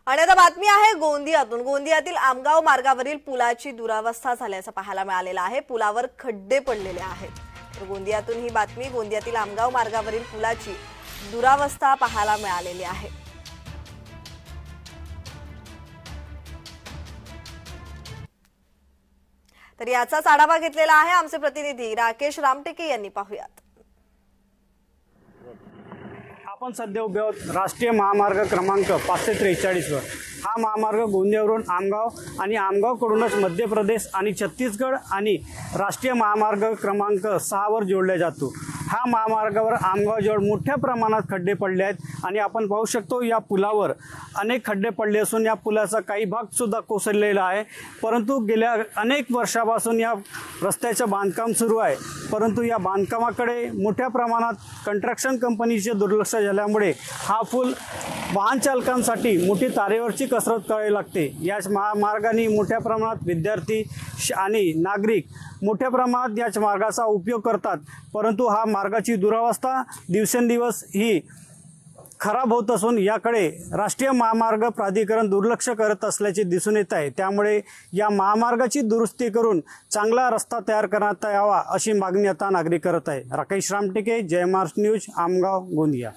आणि आता बातमी आहे गोंदियातून। गोंदियातील आमगाव मार्गावरील पुलाची दुरावस्था झाल्याचं पाहायला मिळालेलं आहे। पुलावर खड्डे पडलेले आहेत। तर गोंदियातून ही बातमी। गोंदियातील आमगाव मार्गावरील पुलाची दुरावस्था पाहायला मिळालेली आहे। तर याचाच आढावा घेतलेला आहे आमचे प्रतिनिधी राकेश रामटेके यांनी। पाहूयात। आपण सध्या उभे आहोत राष्ट्रीय महामार्ग क्रमांक 543 वर। हा महामार्ग गोंदियावरून आमगाव आणि आमगावकडूनच मध्य प्रदेश आणि छत्तीसगड आणि राष्ट्रीय महामार्ग क्रमांक 6 वर जोडला जातो। हा महामार्गावर आमगावजवळ मोठ्या प्रमाणात खड्डे पडले आहेत आणि आपण पाहू शकतो या पुलावर अनेक खड्डे पडले असून या पुलाचा काही भाग सुद्धा कोसळलेला आहे। परंतु गेल्या अनेक वर्षापासून या रस्त्याचं बांधकाम सुरू आहे, परंतु या बांधकामाकडे मोठ्या प्रमाणात कंस्ट्रक्शन कंपनीचे दुर्लक्ष झाल्यामुळे हा पूल वाहन चालकांसाठी मोठी तारेवरची कसरत करावी लागते। याच महामार्गाने मोठ्या प्रमाणात विद्यार्थी आणि नागरिक मोठ्या प्रमाणात याच मार्गाचा उपयोग करतात, परंतु हा मार्गाची दुरावस्था दिवसेंदिवस ही खराब होत असून याकडे राष्ट्रीय महामार्ग प्राधिकरण दुर्लक्ष करत असल्याचे दिसून येत आहे। त्यामुळे या महामार्गाची दुरुस्ती करून चांगला रस्ता तयार करण्यात यावा अशी मागणी आता नागरिक करत आहे। राकेश रामटेके, जय महाराष्ट्र न्यूज, आमगाव, गोंदिया।